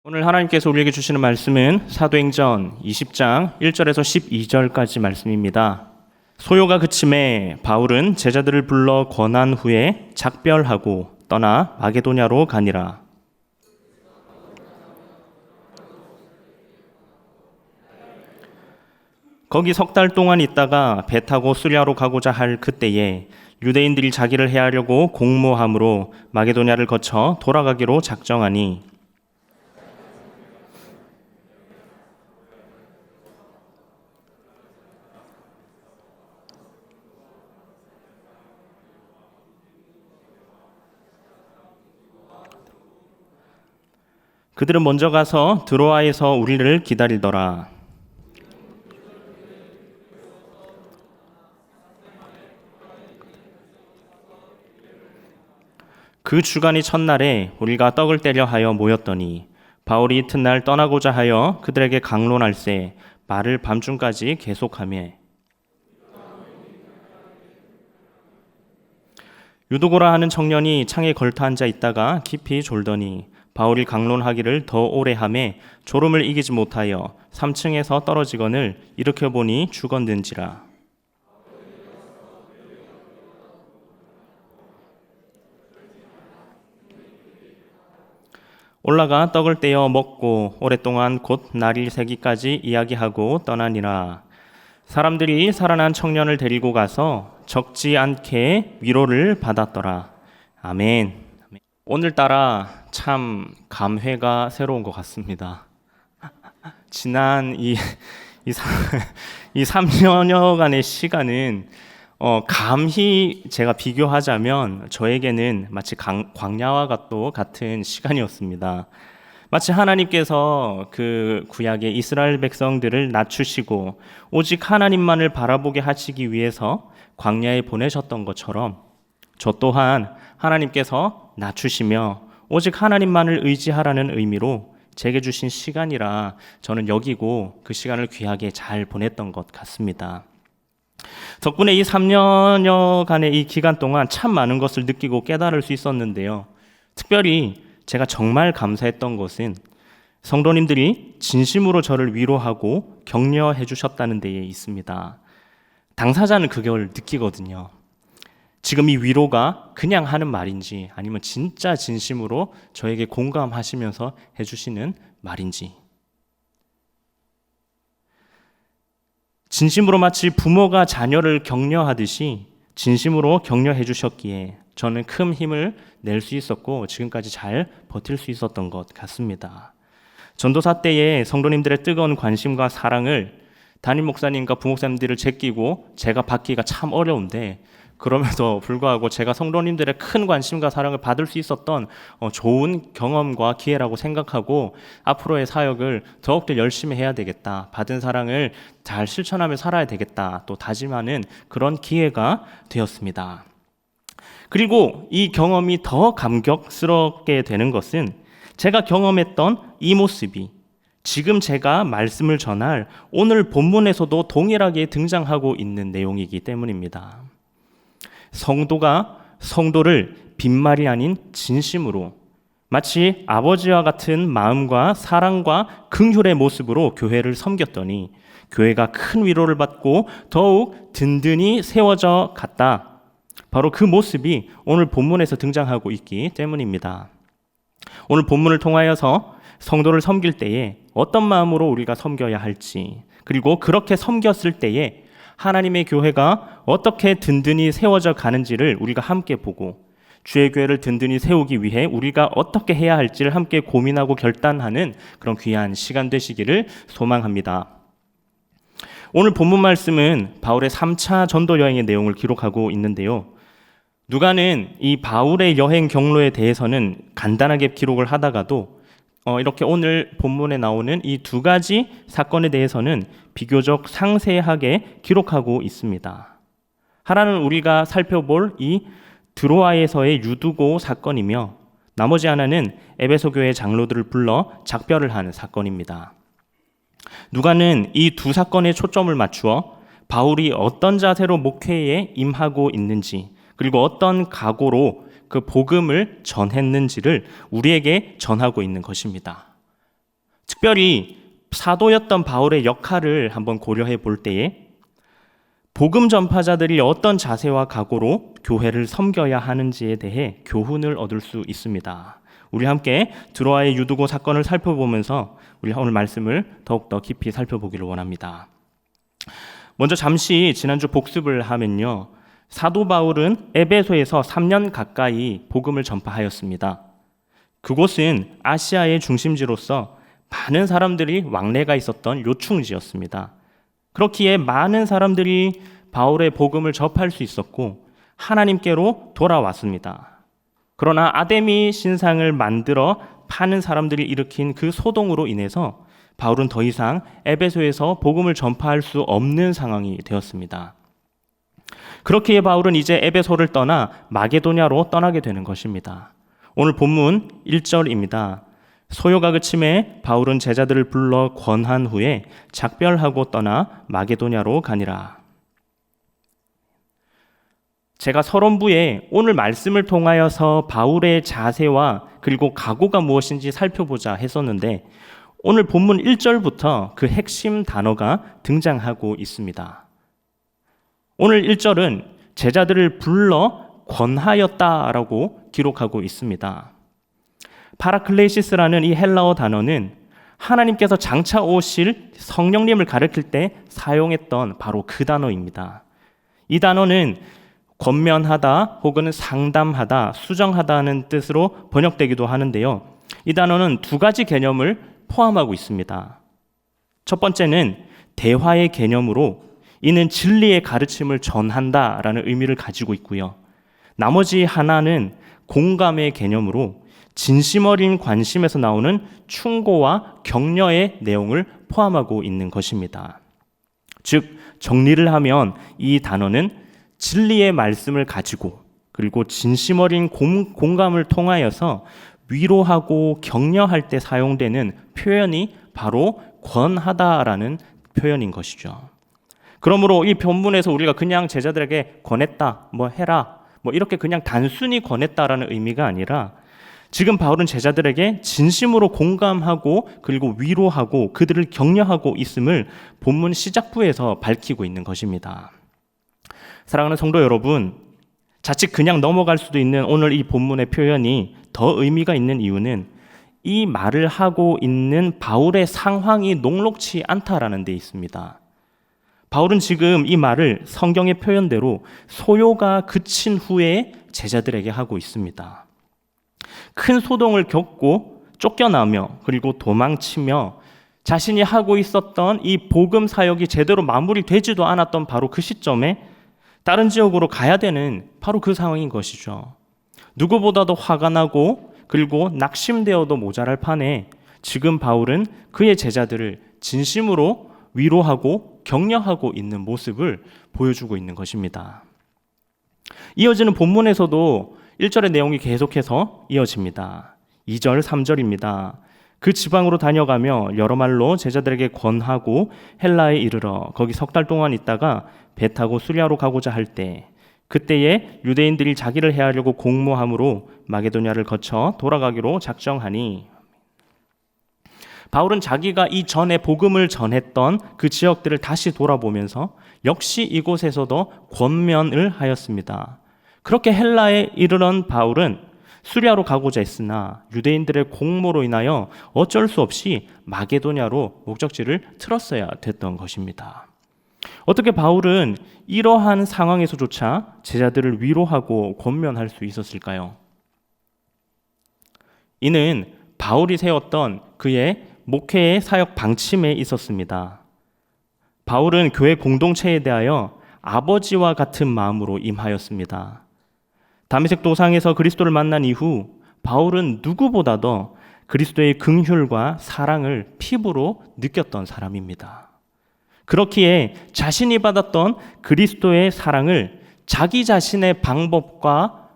오늘 하나님께서 우리에게 주시는 말씀은 사도행전 20장 1절에서 12절까지 말씀입니다. 소요가 그침에 바울은 제자들을 불러 권한 후에 작별하고 떠나 마게도냐로 가니라. 거기 석 달 동안 있다가 배 타고 수리아로 가고자 할 그때에 유대인들이 자기를 해하려고 공모함으로 마게도냐를 거쳐 돌아가기로 작정하니 그들은 먼저 가서 드로아에서 우리를 기다리더라. 그 주간이 첫날에 우리가 떡을 떼려 하여 모였더니 바울이 이튿날 떠나고자 하여 그들에게 강론할세 말을 밤중까지 계속하며 유도고라 하는 청년이 창에 걸터 앉아 있다가 깊이 졸더니 바울이 강론하기를 더 오래 하매 졸음을 이기지 못하여 3층에서 떨어지거늘 일으켜 보니 죽었는지라. 올라가 떡을 떼어 먹고 오랫동안 곧 날일 새기까지 이야기하고 떠나니라. 사람들이 살아난 청년을 데리고 가서 적지 않게 위로를 받았더라. 아멘. 오늘따라 참 감회가 새로운 것 같습니다. 지난 이 3년여간의 시간은 감히 제가 비교하자면 저에게는 마치 광야와 같은 시간이었습니다. 마치 하나님께서 그 구약의 이스라엘 백성들을 낮추시고 오직 하나님만을 바라보게 하시기 위해서 광야에 보내셨던 것처럼 저 또한 하나님께서 낮추시며 오직 하나님만을 의지하라는 의미로 제게 주신 시간이라 저는 여기고 그 시간을 귀하게 잘 보냈던 것 같습니다. 덕분에 이 3년여간의 이 기간 동안 참 많은 것을 느끼고 깨달을 수 있었는데요. 특별히 제가 정말 감사했던 것은 성도님들이 진심으로 저를 위로하고 격려해 주셨다는 데에 있습니다. 당사자는 그걸 느끼거든요. 지금 이 위로가 그냥 하는 말인지 아니면 진짜 진심으로 저에게 공감하시면서 해주시는 말인지. 진심으로 마치 부모가 자녀를 격려하듯이 진심으로 격려해 주셨기에 저는 큰 힘을 낼 수 있었고 지금까지 잘 버틸 수 있었던 것 같습니다. 전도사 때에 성도님들의 뜨거운 관심과 사랑을 담임 목사님과 부목사님들을 제끼고 제가 받기가 참 어려운데 그럼에도 불구하고 제가 성도님들의 큰 관심과 사랑을 받을 수 있었던 좋은 경험과 기회라고 생각하고 앞으로의 사역을 더욱더 열심히 해야 되겠다. 받은 사랑을 잘 실천하며 살아야 되겠다. 또 다짐하는 그런 기회가 되었습니다. 그리고 이 경험이 더 감격스럽게 되는 것은 제가 경험했던 이 모습이 지금 제가 말씀을 전할 오늘 본문에서도 동일하게 등장하고 있는 내용이기 때문입니다. 성도가 성도를 빈말이 아닌 진심으로 마치 아버지와 같은 마음과 사랑과 긍휼의 모습으로 교회를 섬겼더니 교회가 큰 위로를 받고 더욱 든든히 세워져 갔다. 바로 그 모습이 오늘 본문에서 등장하고 있기 때문입니다. 오늘 본문을 통하여서 성도를 섬길 때에 어떤 마음으로 우리가 섬겨야 할지, 그리고 그렇게 섬겼을 때에 하나님의 교회가 어떻게 든든히 세워져 가는지를 우리가 함께 보고 주의 교회를 든든히 세우기 위해 우리가 어떻게 해야 할지를 함께 고민하고 결단하는 그런 귀한 시간 되시기를 소망합니다. 오늘 본문 말씀은 바울의 3차 전도 여행의 내용을 기록하고 있는데요. 누가는 이 바울의 여행 경로에 대해서는 간단하게 기록을 하다가도 이렇게 오늘 본문에 나오는 이 두 가지 사건에 대해서는 비교적 상세하게 기록하고 있습니다. 하나는 우리가 살펴볼 이 드로아에서의 유두고 사건이며 나머지 하나는 에베소 교회 장로들을 불러 작별을 하는 사건입니다. 누가는 이 두 사건에 초점을 맞추어 바울이 어떤 자세로 목회에 임하고 있는지 그리고 어떤 각오로 그 복음을 전했는지를 우리에게 전하고 있는 것입니다. 특별히 사도였던 바울의 역할을 한번 고려해 볼 때에 복음 전파자들이 어떤 자세와 각오로 교회를 섬겨야 하는지에 대해 교훈을 얻을 수 있습니다. 우리 함께 드로아의 유두고 사건을 살펴보면서 우리 오늘 말씀을 더욱더 깊이 살펴보기를 원합니다. 먼저 잠시 지난주 복습을 하면요, 사도 바울은 에베소에서 3년 가까이 복음을 전파하였습니다. 그곳은 아시아의 중심지로서 많은 사람들이 왕래가 있었던 요충지였습니다. 그렇기에 많은 사람들이 바울의 복음을 접할 수 있었고 하나님께로 돌아왔습니다. 그러나 아데미 신상을 만들어 파는 사람들이 일으킨 그 소동으로 인해서 바울은 더 이상 에베소에서 복음을 전파할 수 없는 상황이 되었습니다. 그렇기에 바울은 이제 에베소를 떠나 마게도냐로 떠나게 되는 것입니다. 오늘 본문 1절입니다. 소요가 그침에 바울은 제자들을 불러 권한 후에 작별하고 떠나 마게도냐로 가니라. 제가 서론부에 오늘 말씀을 통하여서 바울의 자세와 그리고 각오가 무엇인지 살펴보자 했었는데 오늘 본문 1절부터 그 핵심 단어가 등장하고 있습니다. 오늘 1절은 제자들을 불러 권하였다라고 기록하고 있습니다. 파라클레시스라는 이 헬라어 단어는 하나님께서 장차 오실 성령님을 가리킬 때 사용했던 바로 그 단어입니다. 이 단어는 권면하다 혹은 상담하다, 수정하다는 뜻으로 번역되기도 하는데요. 이 단어는 두 가지 개념을 포함하고 있습니다. 첫 번째는 대화의 개념으로 이는 진리의 가르침을 전한다라는 의미를 가지고 있고요. 나머지 하나는 공감의 개념으로 진심 어린 관심에서 나오는 충고와 격려의 내용을 포함하고 있는 것입니다. 즉, 정리를 하면 이 단어는 진리의 말씀을 가지고 그리고 진심 어린 공감을 통하여서 위로하고 격려할 때 사용되는 표현이 바로 권하다라는 표현인 것이죠. 그러므로 이 본문에서 우리가 그냥 제자들에게 권했다, 뭐 해라, 뭐 이렇게 그냥 단순히 권했다라는 의미가 아니라 지금 바울은 제자들에게 진심으로 공감하고 그리고 위로하고 그들을 격려하고 있음을 본문 시작부에서 밝히고 있는 것입니다. 사랑하는 성도 여러분, 자칫 그냥 넘어갈 수도 있는 오늘 이 본문의 표현이 더 의미가 있는 이유는 이 말을 하고 있는 바울의 상황이 녹록치 않다라는 데 있습니다. 바울은 지금 이 말을 성경의 표현대로 소요가 그친 후에 제자들에게 하고 있습니다. 큰 소동을 겪고 쫓겨나며 그리고 도망치며 자신이 하고 있었던 이 복음 사역이 제대로 마무리되지도 않았던 바로 그 시점에 다른 지역으로 가야 되는 바로 그 상황인 것이죠. 누구보다도 화가 나고 그리고 낙심되어도 모자랄 판에 지금 바울은 그의 제자들을 진심으로 위로하고 격려하고 있는 모습을 보여주고 있는 것입니다. 이어지는 본문에서도 1절의 내용이 계속해서 이어집니다. 2절, 3절입니다. 그 지방으로 다녀가며 여러 말로 제자들에게 권하고 헬라에 이르러 거기 석 달 동안 있다가 배 타고 수리아로 가고자 할 때 그때에 유대인들이 자기를 해하려고 공모함으로 마게도냐를 거쳐 돌아가기로 작정하니. 바울은 자기가 이전에 복음을 전했던 그 지역들을 다시 돌아보면서 역시 이곳에서도 권면을 하였습니다. 그렇게 헬라에 이르던 바울은 수리아로 가고자 했으나 유대인들의 공모로 인하여 어쩔 수 없이 마게도냐로 목적지를 틀었어야 됐던 것입니다. 어떻게 바울은 이러한 상황에서조차 제자들을 위로하고 권면할 수 있었을까요? 이는 바울이 세웠던 그의 목회의 사역 방침에 있었습니다. 바울은 교회 공동체에 대하여 아버지와 같은 마음으로 임하였습니다. 다메섹 도상에서 그리스도를 만난 이후 바울은 누구보다도 그리스도의 긍휼과 사랑을 피부로 느꼈던 사람입니다. 그렇기에 자신이 받았던 그리스도의 사랑을 자기 자신의 방법과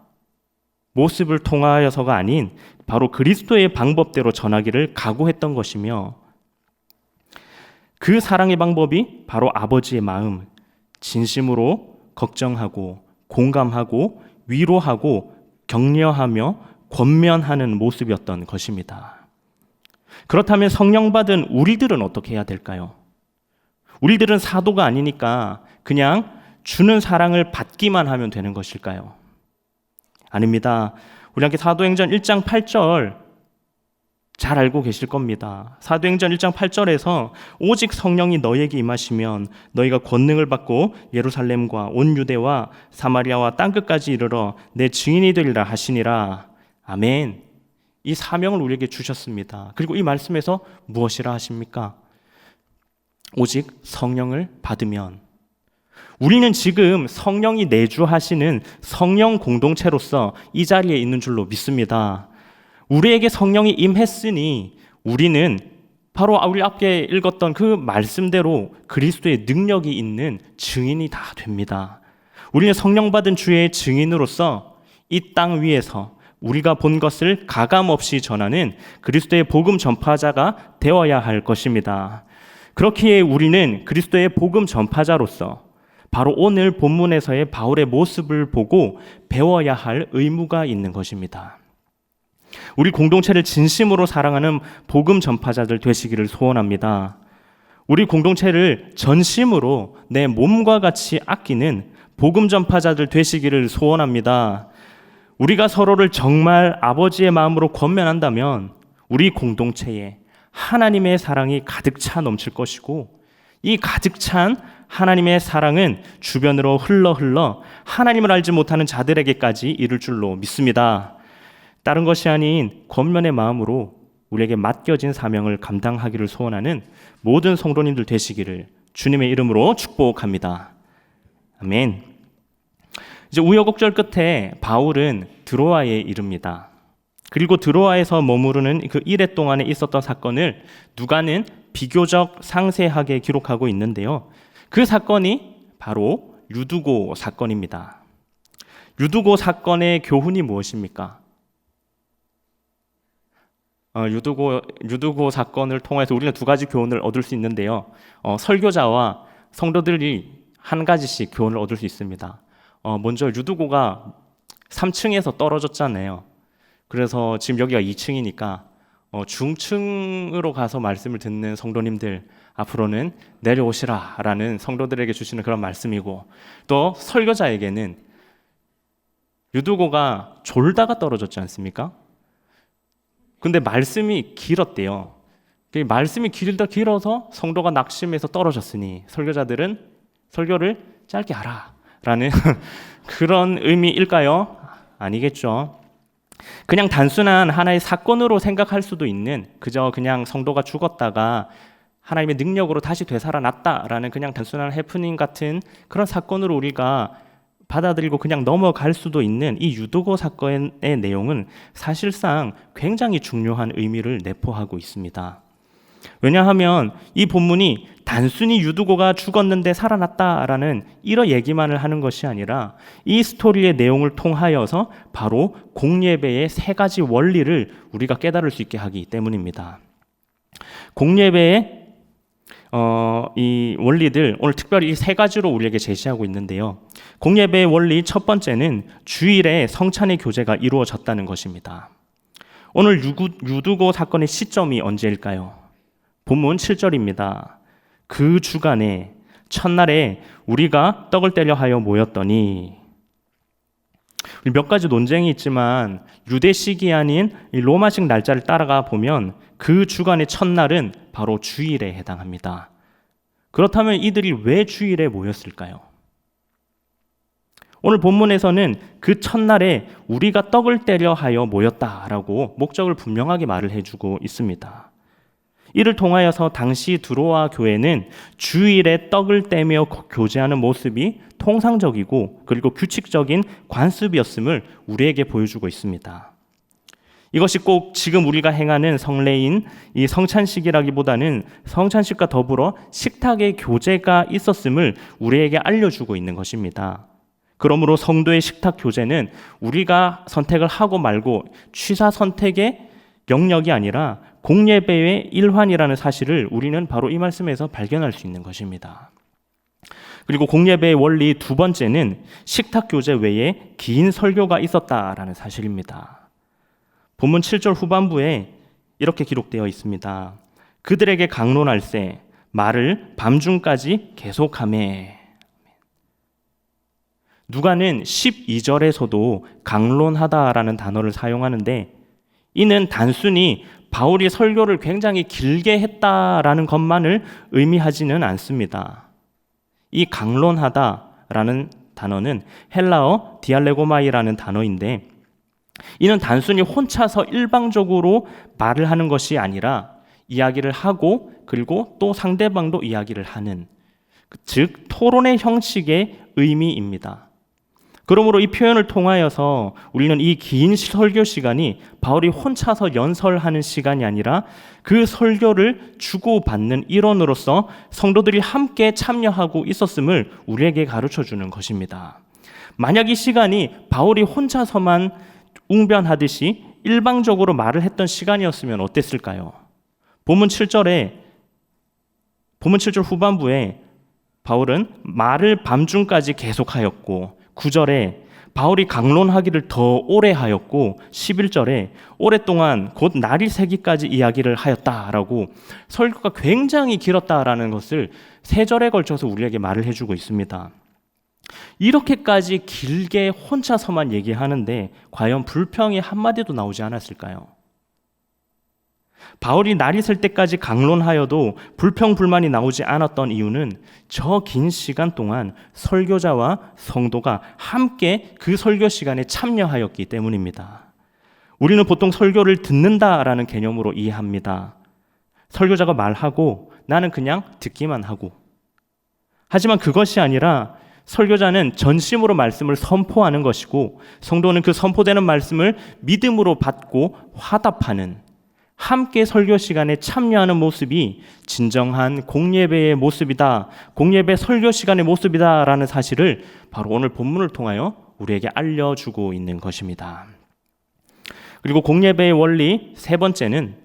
모습을 통하여서가 아닌 바로 그리스도의 방법대로 전하기를 각오했던 것이며 그 사랑의 방법이 바로 아버지의 마음, 진심으로 걱정하고 공감하고 위로하고 격려하며 권면하는 모습이었던 것입니다. 그렇다면 성령 받은 우리들은 어떻게 해야 될까요? 우리들은 사도가 아니니까 그냥 주는 사랑을 받기만 하면 되는 것일까요? 아닙니다. 우리 함께 사도행전 1장 8절 잘 알고 계실 겁니다. 사도행전 1장 8절에서 오직 성령이 너희에게 임하시면 너희가 권능을 받고 예루살렘과 온 유대와 사마리아와 땅끝까지 이르러 내 증인이 되리라 하시니라. 아멘. 이 사명을 우리에게 주셨습니다. 그리고 이 말씀에서 무엇이라 하십니까? 오직 성령을 받으면. 우리는 지금 성령이 내주하시는 성령 공동체로서 이 자리에 있는 줄로 믿습니다. 우리에게 성령이 임했으니 우리는 바로 우리 앞에 읽었던 그 말씀대로 그리스도의 능력이 있는 증인이 다 됩니다. 우리는 성령 받은 주의 증인으로서 이 땅 위에서 우리가 본 것을 가감없이 전하는 그리스도의 복음 전파자가 되어야 할 것입니다. 그렇기에 우리는 그리스도의 복음 전파자로서 바로 오늘 본문에서의 바울의 모습을 보고 배워야 할 의무가 있는 것입니다. 우리 공동체를 진심으로 사랑하는 복음 전파자들 되시기를 소원합니다. 우리 공동체를 전심으로 내 몸과 같이 아끼는 복음 전파자들 되시기를 소원합니다. 우리가 서로를 정말 아버지의 마음으로 권면한다면 우리 공동체에 하나님의 사랑이 가득 차 넘칠 것이고, 이 가득 찬 하나님의 사랑은 주변으로 흘러 하나님을 알지 못하는 자들에게까지 이를 줄로 믿습니다. 다른 것이 아닌 권면의 마음으로 우리에게 맡겨진 사명을 감당하기를 소원하는 모든 성도님들 되시기를 주님의 이름으로 축복합니다. 아멘. 이제 우여곡절 끝에 바울은 드로아에 이릅니다. 그리고 드로아에서 머무르는 그 이래 동안에 있었던 사건을 누가는 비교적 상세하게 기록하고 있는데요. 그 사건이 바로 유두고 사건입니다. 유두고 사건의 교훈이 무엇입니까? 유두고 사건을 통해서 우리는 두 가지 교훈을 얻을 수 있는데요. 설교자와 성도들이 한 가지씩 교훈을 얻을 수 있습니다. 먼저 유두고가 3층에서 떨어졌잖아요. 그래서 지금 여기가 2층이니까 중층으로 가서 말씀을 듣는 성도님들 앞으로는 내려오시라 라는 성도들에게 주시는 그런 말씀이고, 또 설교자에게는 유두고가 졸다가 떨어졌지 않습니까? 근데 말씀이 길었대요. 말씀이 길어서 성도가 낙심해서 떨어졌으니 설교자들은 설교를 짧게 하라 라는 그런 의미일까요? 아니겠죠. 그냥 단순한 하나의 사건으로 생각할 수도 있는, 그저 그냥 성도가 죽었다가 하나님의 능력으로 다시 되살아났다라는 그냥 단순한 해프닝 같은 그런 사건으로 우리가 받아들이고 그냥 넘어갈 수도 있는 이 유두고 사건의 내용은 사실상 굉장히 중요한 의미를 내포하고 있습니다. 왜냐하면 이 본문이 단순히 유두고가 죽었는데 살아났다라는 이런 얘기만을 하는 것이 아니라 이 스토리의 내용을 통하여서 바로 공예배의 세 가지 원리를 우리가 깨달을 수 있게 하기 때문입니다. 공예배의 이 원리들 오늘 특별히 이 세 가지로 우리에게 제시하고 있는데요. 공예배의 원리 첫 번째는 주일에 성찬의 교제가 이루어졌다는 것입니다. 오늘 유두고 사건의 시점이 언제일까요? 본문 7절입니다. 그 주간에 첫날에 우리가 떡을 떼려 하여 모였더니, 몇 가지 논쟁이 있지만 유대식이 아닌 로마식 날짜를 따라가 보면 그 주간의 첫날은 바로 주일에 해당합니다. 그렇다면 이들이 왜 주일에 모였을까요? 오늘 본문에서는 그 첫날에 우리가 떡을 떼려 하여 모였다라고 목적을 분명하게 말을 해주고 있습니다. 이를 통하여서 당시 드로아 교회는 주일에 떡을 떼며 교제하는 모습이 통상적이고 그리고 규칙적인 관습이었음을 우리에게 보여주고 있습니다. 이것이 꼭 지금 우리가 행하는 성례인 이 성찬식이라기보다는 성찬식과 더불어 식탁의 교제가 있었음을 우리에게 알려주고 있는 것입니다. 그러므로 성도의 식탁 교제는 우리가 선택을 하고 말고 취사 선택의 영역이 아니라 공예배의 일환이라는 사실을 우리는 바로 이 말씀에서 발견할 수 있는 것입니다. 그리고 공예배의 원리 두 번째는 식탁 교제 외에 긴 설교가 있었다라는 사실입니다. 본문 7절 후반부에 이렇게 기록되어 있습니다. 그들에게 강론할세 말을 밤중까지 계속하매. 누가는 12절에서도 강론하다라는 단어를 사용하는데 이는 단순히 바울이 설교를 굉장히 길게 했다라는 것만을 의미하지는 않습니다. 이 강론하다라는 단어는 헬라어 디알레고마이라는 단어인데 이는 단순히 혼자서 일방적으로 말을 하는 것이 아니라 이야기를 하고 그리고 또 상대방도 이야기를 하는, 즉 토론의 형식의 의미입니다. 그러므로 이 표현을 통하여서 우리는 이 긴 설교 시간이 바울이 혼자서 연설하는 시간이 아니라 그 설교를 주고받는 일원으로서 성도들이 함께 참여하고 있었음을 우리에게 가르쳐주는 것입니다. 만약 이 시간이 바울이 혼자서만 웅변하듯이 일방적으로 말을 했던 시간이었으면 어땠을까요? 본문 7절 후반부에 바울은 말을 밤중까지 계속하였고 9절에 바울이 강론하기를 더 오래 하였고 11절에 오랫동안 곧 날이 새기까지 이야기를 하였다라고 설교가 굉장히 길었다라는 것을 3절에 걸쳐서 우리에게 말을 해주고 있습니다. 이렇게까지 길게 혼자서만 얘기하는데 과연 불평이 한마디도 나오지 않았을까요? 바울이 날이 셀 때까지 강론하여도 불평 불만이 나오지 않았던 이유는 저 긴 시간 동안 설교자와 성도가 함께 그 설교 시간에 참여하였기 때문입니다. 우리는 보통 설교를 듣는다라는 개념으로 이해합니다. 설교자가 말하고 나는 그냥 듣기만 하고. 하지만 그것이 아니라 설교자는 전심으로 말씀을 선포하는 것이고 성도는 그 선포되는 말씀을 믿음으로 받고 화답하는, 함께 설교 시간에 참여하는 모습이 진정한 공예배의 모습이다, 공예배 설교 시간의 모습이다라는 사실을 바로 오늘 본문을 통하여 우리에게 알려주고 있는 것입니다. 그리고 공예배의 원리 3번째는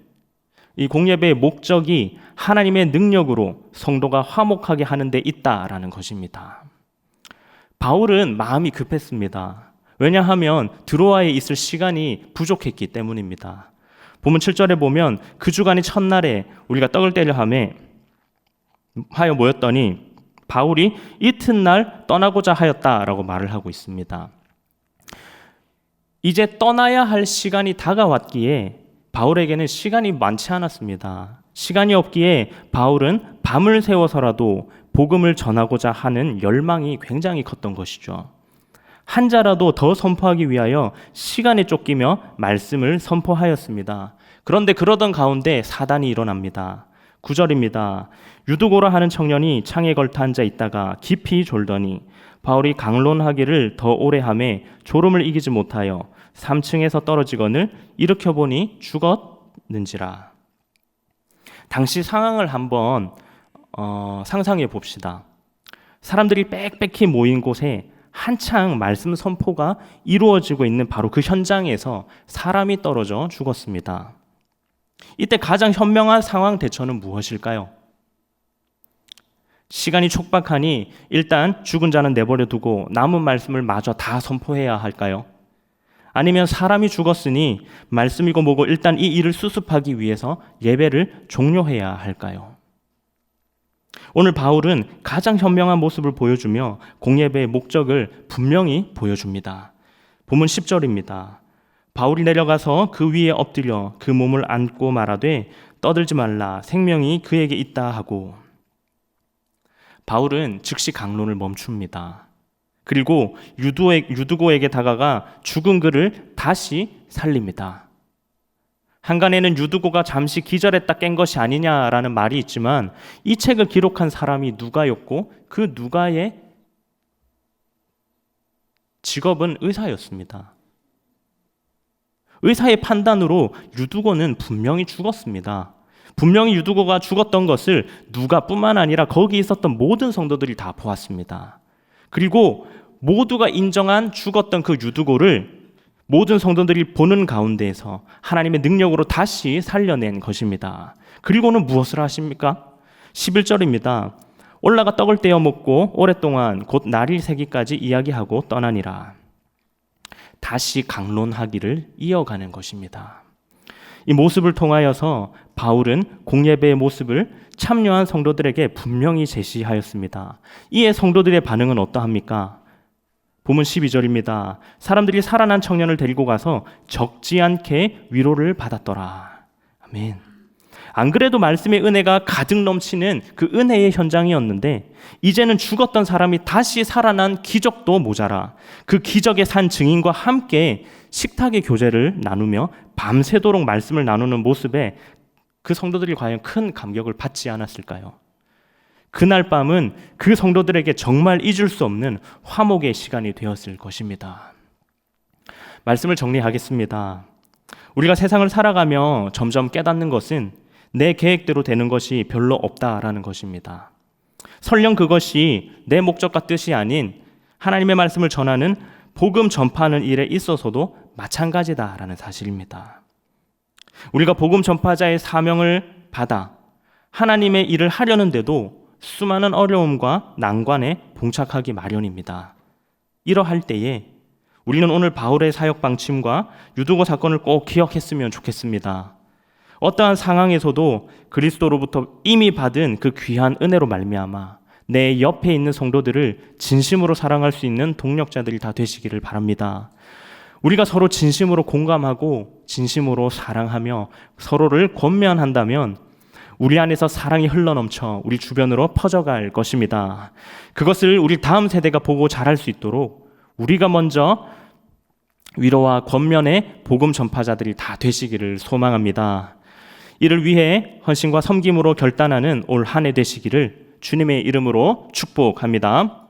이 공예배의 목적이 하나님의 능력으로 성도가 화목하게 하는 데 있다라는 것입니다. 바울은 마음이 급했습니다. 왜냐하면 드로아에 있을 시간이 부족했기 때문입니다. 본문 7절에 보면 그 주간이 첫날에 우리가 떡을 떼려 하여 모였더니 바울이 이튿날 떠나고자 하였다라고 말을 하고 있습니다. 이제 떠나야 할 시간이 다가왔기에 바울에게는 시간이 많지 않았습니다. 시간이 없기에 바울은 밤을 새워서라도 복음을 전하고자 하는 열망이 굉장히 컸던 것이죠. 한 자라도 더 선포하기 위하여 시간에 쫓기며 말씀을 선포하였습니다. 그런데 그러던 가운데 사단이 일어납니다. 9절입니다. 유두고라 하는 청년이 창에 걸터 앉아 있다가 깊이 졸더니 바울이 강론하기를 더 오래 하매 졸음을 이기지 못하여 3층에서 떨어지거늘 일으켜보니 죽었는지라. 당시 상황을 한번 상상해 봅시다. 사람들이 빽빽히 모인 곳에 한창 말씀 선포가 이루어지고 있는 바로 그 현장에서 사람이 떨어져 죽었습니다. 이때 가장 현명한 상황 대처는 무엇일까요? 시간이 촉박하니 일단 죽은 자는 내버려 두고 남은 말씀을 마저 다 선포해야 할까요? 아니면 사람이 죽었으니 말씀이고 뭐고 일단 이 일을 수습하기 위해서 예배를 종료해야 할까요? 오늘 바울은 가장 현명한 모습을 보여주며 공예배의 목적을 분명히 보여줍니다. 본문 10절입니다. 바울이 내려가서 그 위에 엎드려 그 몸을 안고 말하되 떠들지 말라 생명이 그에게 있다 하고. 바울은 즉시 강론을 멈춥니다. 그리고 유두고에게 다가가 죽은 그를 다시 살립니다. 한간에는 유두고가 잠시 기절했다 깬 것이 아니냐라는 말이 있지만 이 책을 기록한 사람이 누가였고 그 누가의 직업은 의사였습니다. 의사의 판단으로 유두고는 분명히 죽었습니다. 분명히 유두고가 죽었던 것을 누가뿐만 아니라 거기 있었던 모든 성도들이 다 보았습니다. 그리고 모두가 인정한 죽었던 그 유두고를 모든 성도들이 보는 가운데에서 하나님의 능력으로 다시 살려낸 것입니다. 그리고는 무엇을 하십니까? 11절입니다. 올라가 떡을 떼어 먹고 오랫동안 곧 날이 새기까지 이야기하고 떠나니라. 다시 강론하기를 이어가는 것입니다. 이 모습을 통하여서 바울은 공예배의 모습을 참여한 성도들에게 분명히 제시하였습니다. 이에 성도들의 반응은 어떠합니까? 본문 12절입니다. 사람들이 살아난 청년을 데리고 가서 적지 않게 위로를 받았더라. 아멘. 안 그래도 말씀의 은혜가 가득 넘치는 그 은혜의 현장이었는데 이제는 죽었던 사람이 다시 살아난 기적도 모자라 그 기적의 산 증인과 함께 식탁의 교제를 나누며 밤새도록 말씀을 나누는 모습에 그 성도들이 과연 큰 감격을 받지 않았을까요? 그날 밤은 그 성도들에게 정말 잊을 수 없는 화목의 시간이 되었을 것입니다. 말씀을 정리하겠습니다. 우리가 세상을 살아가며 점점 깨닫는 것은 내 계획대로 되는 것이 별로 없다라는 것입니다. 설령 그것이 내 목적과 뜻이 아닌 하나님의 말씀을 전하는 복음 전파하는 일에 있어서도 마찬가지다라는 사실입니다. 우리가 복음 전파자의 사명을 받아 하나님의 일을 하려는데도 수많은 어려움과 난관에 봉착하기 마련입니다. 이러할 때에 우리는 오늘 바울의 사역 방침과 유두고 사건을 꼭 기억했으면 좋겠습니다. 어떠한 상황에서도 그리스도로부터 이미 받은 그 귀한 은혜로 말미암아 내 옆에 있는 성도들을 진심으로 사랑할 수 있는 동력자들이 다 되시기를 바랍니다. 우리가 서로 진심으로 공감하고 진심으로 사랑하며 서로를 권면한다면 우리 안에서 사랑이 흘러넘쳐 우리 주변으로 퍼져갈 것입니다. 그것을 우리 다음 세대가 보고 자랄 수 있도록 우리가 먼저 위로와 권면의 복음 전파자들이 다 되시기를 소망합니다. 이를 위해 헌신과 섬김으로 결단하는 올 한 해 되시기를 주님의 이름으로 축복합니다.